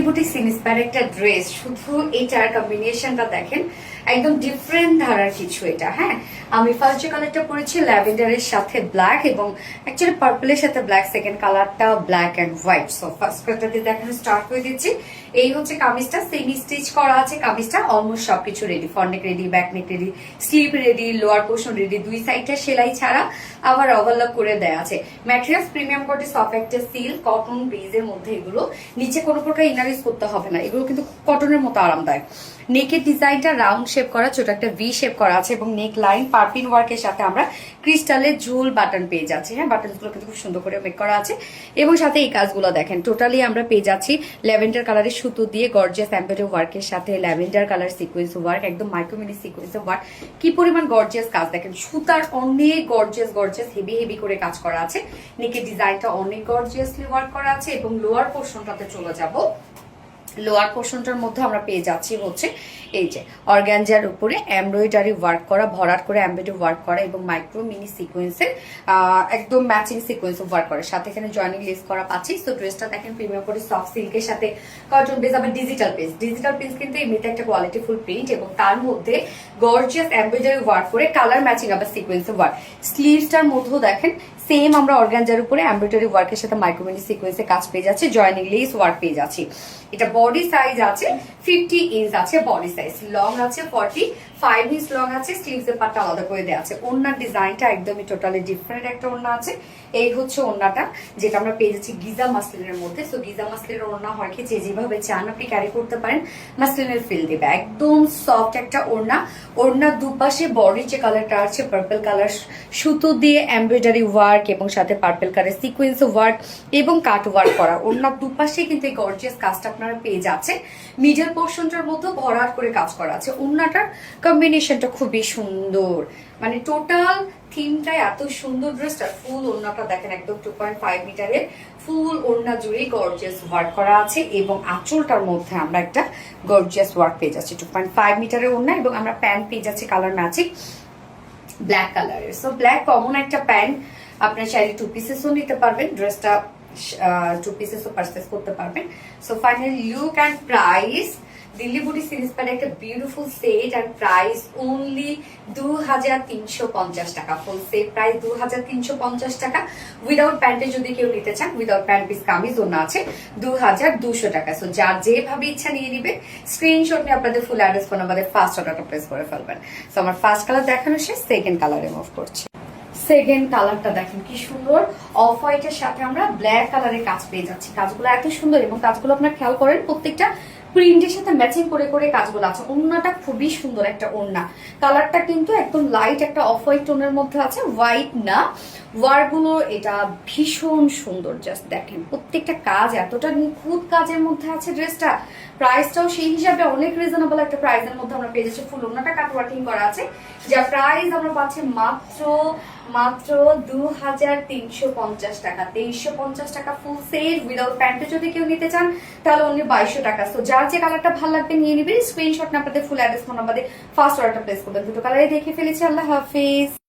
Boutique inspire একটা dress, শুধু এটার কম্বিনেশনটা দেখেন, একদম ডিফারেন্ট ধারার কিছু এটা। হ্যাঁ, আমি ফার্স্ট যে কালারটা পরেছি ল্যাভেন্ডারের সাথে ব্ল্যাক এবং অ্যাকচুয়ালি পার্পলের সাথে ব্ল্যাক, সেকেন্ড কালারটা black and white. So first কালারটা দিয়ে দেখানো স্টার্ট করে দিচ্ছি। এই হচ্ছে কামিজটা, সেমি স্টিচ করা আছে কামিজটা, অলমোস্ট সবকিছু রেডি, ফ্রন্ট নেক ready, back neck ready, sleeve ready, lower portion ready, দুই সাইডটা সেলাই ছাড়া আবার ওভারলক করে দেয়া আছে। ম্যাটেরিয়ালস প্রিমিয়াম কোয়ালিটি, সফট একটা সিল্ক কটন বেজের মধ্যে, এগুলো নিচে কোনো প্রকার ইনার ইউজ করতে হবে না, এগুলো কিন্তু কটনের মতো আরামদায়ক। নেকের ডিজাইনটা রাউন্ড শেপ করা, ছোট একটা ভি শেপ করা আছে এবং নেক লাইন পার্পিন ওয়ার্কের সাথে আমরা ক্রিস্টালের ঝুল বাটন পেয়ে যাচ্ছি। হ্যাঁ, বাটনগুলো কিন্তু খুব সুন্দর করে মেক করা আছে এবং সাথে এই কাজগুলো দেখেন, টোটালি আমরা পেয়ে যাচ্ছি ল্যাভেন্ডার কালারের সুতো দিয়ে গর্জিয়াস এমব্রয়ডারি ওয়ার্কের সাথে ল্যাভেন্ডার কালার সিকোয়েন্স ওয়ার্ক, একদম মাইক্রো মিনি সিকোয়েন্স ওয়ার্ক। কি পরিমাণ গর্জিয়াস কাজ দেখেন, সুতার অনেক গর্জিয়াস গর্জিয়াস হেভি হেভি করে কাজ করা আছে। নেকের ডিজাইনটা অনেক গর্জিয়াসলি ওয়ার্ক করা আছে এবং লোয়ার পোর্শনটাতে চলে যাব। লোয়ার পোর্শনটার মধ্যে আমরা পেয়ে যাচ্ছি হচ্ছে এই যে অর্গানজার উপরে এমব্রয়ডারি ওয়ার্ক করা, ভরাট করে এমব্রয়ডারি ওয়ার্ক করা এবং মাইক্রো মিনি সিকোয়েন্সের একদম ম্যাচিং সিকোয়েন্স ওয়ার্ক করে, সাথে এখানে জয়েনিং লেস করা পাচ্ছি। তো ড্রেসটা দেখেন প্রিমিয়াম করে সফট সিল্কের সাথে কটন বেস, আবার ডিজিটাল প্রিন্ট। ডিজিটাল প্রিন্ট কিন্তু এমনিতে একটা কোয়ালিটিফুল প্রিন্ট এবং তার মধ্যে গর্জিয়াস এমব্রয়ডারি ওয়ার্ক করে কালার ম্যাচিং আবার সিকোয়েন্স ওয়ার্ক। স্লিভসটার মধ্যেও দেখেন সেম আমরা অর্গানজার উপরে এমব্রয়ডারি ওয়ার্কের সাথে মাইক্রোমিনি সিকোয়েন্সে কাজ পেয়ে যাচ্ছে, জয়েনিং লেস ওয়ার্ক পেয়ে যাচ্ছি। এটা বডি সাইজ আছে 50 ইঞ্চ আছে, বডি সাইজ লং আছে 45 ইঞ্চ লং আছে, স্লিভস এর পার্টটা আলাদা করে দেওয়া আছে। ওড়নার ডিজাইনটা একদমই টোটালি ডিফারেন্ট একটা ওড়না আছে। এই হচ্ছে ওড়নাটা, যেটা আমরা পেয়ে যাচ্ছি গিজা মাসলিনের মধ্যে। সো গিজা মাসলিনের ওড়না হয় কি, যে যেভাবে চান আপনি ক্যারি করতে পারেন, মাসলিনের ফিল দিবে, একদম সফট একটা ওড়না। ওড়নার দুপাশে বডির যে কালারটা আছে পার্পল কালার, সুতো দিয়ে এমব্রয়ডারি ওয়ার্ক এবং সাথে পার্পল কালার সিকোয়েন্স ওয়ার্ক এবং কাট ওয়ার্ক করা। ওড়নার দুপাশে কিন্তু এই গর্জিয়াস কাজটা আপনারা পেয়ে যাচ্ছে। মিডল পোর্শনটার মধ্যে ভরাট করে কাজ করা আছে। ওড়নাটার কম্বিনেশনটা খুবই সুন্দর, মানে টোটাল থিমটাই এত সুন্দর। ড্রেসটা ফুল ওড়নাটা দেখেন, একদম 2.5 মিটারের ফুল ওড়না জুড়ে গর্জিয়াস ওয়ার্ক করা আছে এবং আঁচলটার মধ্যে আমরা একটা গর্জিয়াস ওয়ার্ক পেয়ে যাচ্ছি। 2.5 মিটারের ওড়না এবং আমরা প্যান্ট পেয়ে যাচ্ছি কালার ম্যাচিং ব্ল্যাক কালারের। সো ব্ল্যাক কমন একটা প্যান্ট, আপনার চাইলে 2 পিসেসও নিতে পারবেন, ড্রেসটা 2 পিসেসও পারচেস করতে পারবেন। So finally look and price, Delhi boutique inspire একটা beautiful set and price only 2350 টাকা। ফুল সেট প্রাইস 2350 টাকা। উইদাউট প্যান্টে যদি কেউ নিতে চান, উইদাউট প্যান্ট পিস কামিজ ওনা আছে 2200 টাকা। সো যার যেভাবে ইচ্ছা নিয়ে নিবে, স্ক্রিনশট নিয়ে আপনাদের ফুল অ্যাড্রেস ফোন নাম্বারে ফার্স্ট অর্ডারটা প্লেস করে ফেলবেন। সো আমার ফার্স্ট কালার দেখানো শেষ, সেকেন্ড কালারে মুভ করছি। সেকেন্ড কালারটা দেখেন কি সুন্দর, অফ হোয়াইটের সাথে আমরা ব্ল্যাক কালারের কাজ পেয়ে যাচ্ছি। কাজগুলো এত সুন্দর এবং কাজগুলো আপনার খেয়াল করেন প্রত্যেকটা প্রিন্টের সাথে ম্যাচিং করে করে কাজগুলো আছে। ওড়নাটা খুবই সুন্দর একটা ওড়না, কালারটা কিন্তু একদম লাইট একটা অফ হোয়াইট টোনের মধ্যে আছে, হোয়াইট না। ওয়ার্কগুলো এটা ভীষণ সুন্দর, জাস্ট দেখেন প্রত্যেকটা কাজ এতটা নিখুঁত কাজের মধ্যে আছে। ড্রেসটা প্রাইসটাও সেই হিসাবে অনেক রিজনেবল একটা প্রাইসের মধ্যে আমরা পেয়ে যাচ্ছি। ফুল ওড়নাটা কাট ওয়ার্কিং করা আছে, যার প্রাইস আমরা পাচ্ছি মাত্র 2350 টাকা। 2350 টাকা ফুল সেট উইদাউট প্যান্টে যদি কেউ নিতে চান তাহলে অনলি 2200 টাকা। তো যার যে কালারটা ভালো লাগবে নিয়ে নিবেন, স্ক্রিনশট না আপনাদের ফুল অ্যাড্রেস ফোন নাম্বারে ফার্স্ট অর্ডারটা প্লেস করবেন। দুটো কালারে দেখে ফেলেছি। আল্লাহ হাফেজ।